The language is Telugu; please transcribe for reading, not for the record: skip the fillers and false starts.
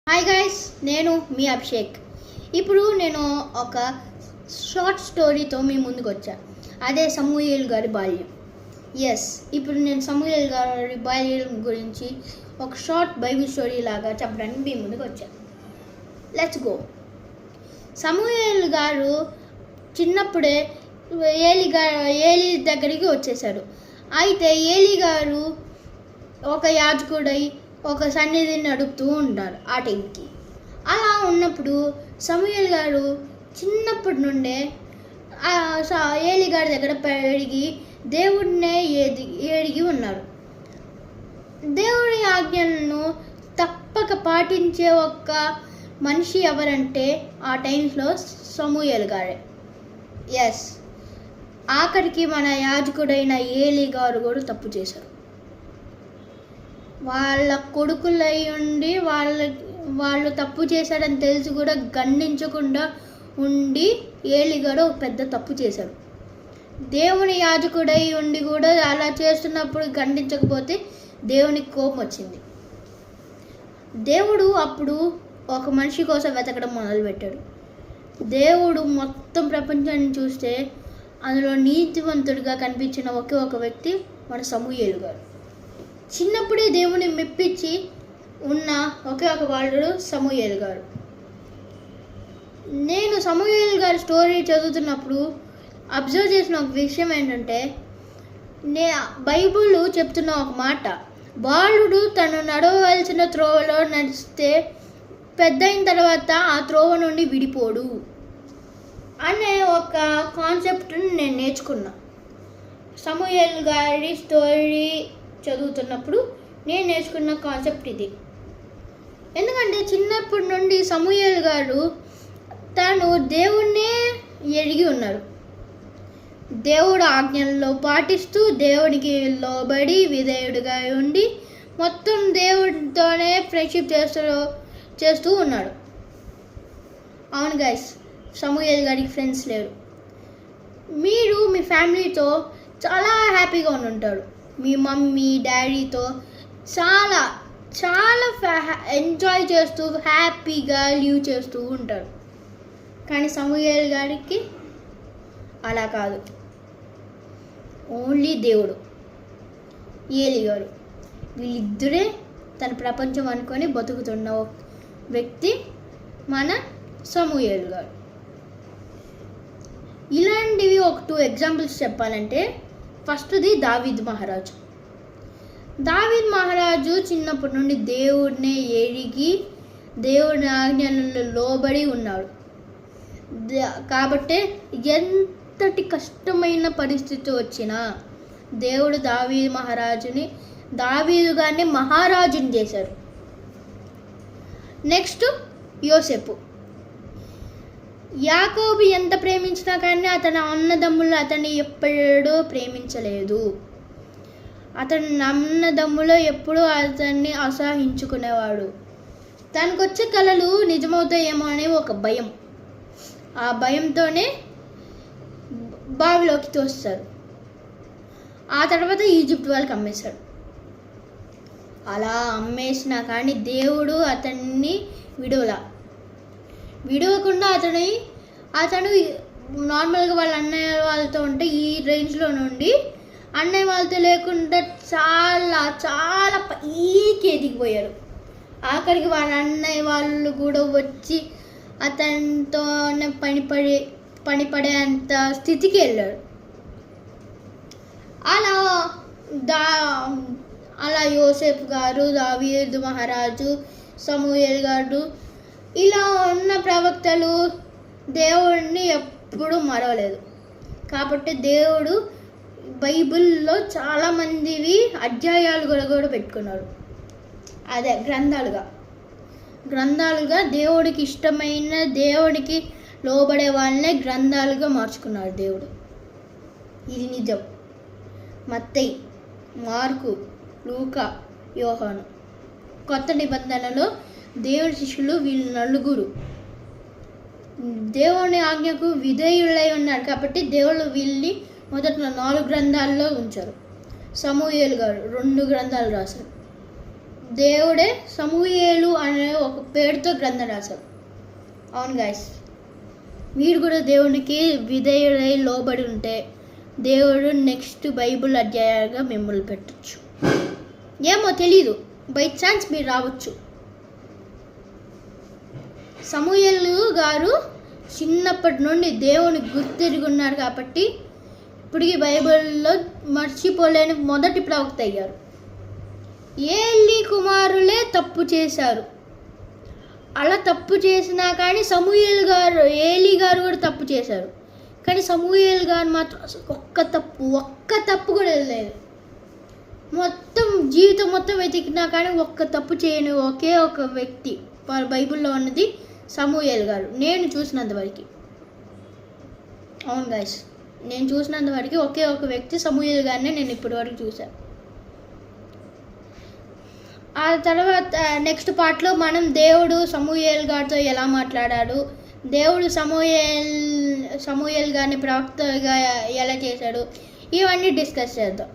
హాయ్ గైస్, నేను మీ అభిషేక్. ఇప్పుడు నేను ఒక షార్ట్ స్టోరీతో మీ ముందుకు వచ్చా. అదే సమూయేలు గారి బాల్యం. ఇప్పుడు నేను సమూయేలు గారి బాల్యం గురించి ఒక షార్ట్ బైబిల్ స్టోరీ లాగా చెప్పడానికి మీ ముందుకు వచ్చా. Let's go. సమూయేలు గారు చిన్నప్పుడే ఏలి దగ్గరికి వచ్చేసారు. అయితే ఏలి గారు ఒక యాజకుడై ఒక సన్నిధిని నడుపుతూ ఉంటారు ఆ టైంకి. అలా ఉన్నప్పుడు సమూయేలు గారు చిన్నప్పటి నుండే ఏలి గారి దగ్గర పెరిగి దేవుడినే ఎరిగి ఉన్నారు. దేవుడి ఆజ్ఞలను తప్పక పాటించే ఒక మనిషి ఎవరంటే ఆ టైంలో సమూయేలు గారే. ఆఖరికి మన యాజకుడైన ఏలి గారు కూడా తప్పు చేశారు. వాళ్ళ కొడుకులై ఉండి వాళ్ళు తప్పు చేశారని తెలిసి కూడా గండించకుండా ఉండి ఏలిగాడు ఒక పెద్ద తప్పు చేశాడు. దేవుని యాజకుడై ఉండి కూడా అలా చేస్తున్నప్పుడు గండించకపోతే దేవునికి కోపం వచ్చింది. దేవుడు అప్పుడు ఒక మనిషి కోసం వెతకడం మొదలుపెట్టాడు. దేవుడు మొత్తం ప్రపంచాన్ని చూస్తే అందులో నీతివంతుడిగా కనిపించిన ఒకే ఒక వ్యక్తి మన సమూయేలు గారు. చిన్నప్పుడే దేవుని మెప్పించి ఉన్న ఒకే ఒక బాలుడు సమూయేలు గారు. నేను సమూయేలు గారి స్టోరీ చదువుతున్నప్పుడు అబ్జర్వ్ చేసిన ఒక విషయం ఏంటంటే, బైబిల్ చెప్తున్న ఒక మాట, బాలుడు తను నడవవలసిన త్రోవలో నడిస్తే పెద్ద అయిన తర్వాత ఆ త్రోవ నుండి విడిపోడు అనే ఒక కాన్సెప్ట్ని నేను నేర్చుకున్నా. సమూయేలు గారి స్టోరీ చదువుతున్నప్పుడు నేను నేర్చుకున్న కాన్సెప్ట్ ఇది. ఎందుకంటే చిన్నప్పటి నుండి సమూయేలు గారు తాను దేవుణ్ణే ఎరిగి ఉన్నారు. దేవుడు ఆజ్ఞల్లో పాటిస్తూ దేవుడికి లోబడి విధేయుడిగా ఉండి మొత్తం దేవుడితోనే ఫ్రెండ్షిప్ చేస్తూ ఉన్నాడు. అవును గైస్, సమూయేలు గారికి ఫ్రెండ్స్ లేరు. మీరు మీ ఫ్యామిలీతో చాలా హ్యాపీగా ఉంటాడు. మీ మమ్మీ డాడీతో చాలా చాలా ఎంజాయ్ చేస్తూ హ్యాపీగా లీవ్ చేస్తూ ఉంటారు. కానీ సమూయేలు గారికి అలా కాదు. ఓన్లీ దేవుడు, ఏలి గారు, వీళ్ళిద్దరే తన ప్రపంచం అనుకొని బతుకుతున్న వ్యక్తి మన సమూయేలు గారు. ఇలాంటివి ఒక 2 ఎగ్జాంపుల్స్ చెప్పాలంటే, ఫస్ట్ది దావీదు మహారాజు. దావీదు మహారాజు చిన్నప్పటి నుండి దేవుడినే ఎరిగి దేవుడి ఆజ్ఞలలో లోబడి ఉన్నాడు. కాబట్టి ఎంతటి కష్టమైన పరిస్థితి వచ్చినా దేవుడు దావీదు గారిని మహారాజుని చేశారు. నెక్స్ట్ యోసేపు. యాకోబు ఎంత ప్రేమించినా కానీ అతని అన్నదమ్ములు అతన్ని ఎప్పుడూ ప్రేమించలేదు. అతని అన్నదమ్ములు ఎప్పుడూ అతన్ని అసహించుకునేవాడు. తనకు వచ్చే కలలు నిజమవుతాయేమో అనే ఒక భయం. ఆ భయంతోనే బావిలోకి తోస్తారు. ఆ తర్వాత ఈజిప్ట్ వాళ్ళకి అమ్మేశాడు. అలా అమ్మేసినా కానీ దేవుడు అతన్ని విడవకుండా అతను నార్మల్గా వాళ్ళ అన్నయ్య వాళ్ళతో ఉంటే ఈ రేంజ్లో నుండి అన్నయ్య వాళ్ళతో లేకుండా చాలా చాలా పైకి ఎదిగిపోయారు. ఆఖరికి వాళ్ళ అన్నయ్య వాళ్ళు కూడా వచ్చి అతనితోనే పనిపడే అంత స్థితికి వెళ్ళాడు. అలా యోసేపు గారు, దావీదు మహారాజు, సమూయేలు గారు, ఇలా ఉన్న ప్రవక్తలు దేవుడిని ఎప్పుడూ మరవలేదు. కాబట్టి దేవుడు బైబిల్లో చాలామందివి అధ్యాయాలు కూడా పెట్టుకున్నాడు. అదే గ్రంథాలుగా దేవుడికి ఇష్టమైన దేవుడికి లోబడే వాళ్ళనే గ్రంథాలుగా మార్చుకున్నాడు దేవుడు. ఇది నిజం. మత్తయి, మార్కు, లూకా, యోహాను. కొత్త నిబంధనలో దేవుని శిష్యులు వీళ్ళు 4 దేవుని ఆజ్ఞకు విధేయులై ఉన్నారు. కాబట్టి దేవుడు వీళ్ళని మొదట్లో 4 గ్రంథాల్లో ఉంచారు. సమూయేలు గారు 2 గ్రంథాలు రాశారు. దేవుడే సమూయేలు అనే ఒక పేరుతో గ్రంథం రాశారు. అవును గాయస్, మీరు కూడా దేవునికి విధేయుడై లోబడి ఉంటే దేవుడు నెక్స్ట్ బైబుల్ అధ్యాయాలుగా మిమ్మల్ని పెట్టచ్చు. ఏమో తెలీదు, బై ఛాన్స్ మీరు రావచ్చు. సమూయేలు గారు చిన్నప్పటి నుండి దేవుని గుర్తిరిగి ఉన్నారు కాబట్టి ఇప్పటికీ బైబిల్లో మర్చిపోలేని మొదటి ప్రవక్త అయ్యారు. ఏలీ కుమారులే తప్పు చేశారు. అలా తప్పు చేసినా కానీ ఏలీ గారు కూడా తప్పు చేశారు. కానీ సమూయేలు గారు మాత్రం ఒక్క తప్పు కూడా లేదు. మొత్తం జీవితం మొత్తం వెతికినా కానీ ఒక్క తప్పు చేయని ఒకే ఒక వ్యక్తి బైబిల్లో ఉన్నది సమూయేలు గారు, నేను చూసినంతవరకు. అవును గైస్, నేను చూసినంతవరకు ఒకే ఒక వ్యక్తి సమూయేలు గారిని నేను ఇప్పటి వరకు చూశాను. ఆ తర్వాత నెక్స్ట్ పార్ట్లో మనం దేవుడు సమూయేలు గారితో ఎలా మాట్లాడాడు, దేవుడు సమూయేలు గారిని ప్రవక్తగా ఎలా చేశాడు, ఇవన్నీ డిస్కస్ చేద్దాం.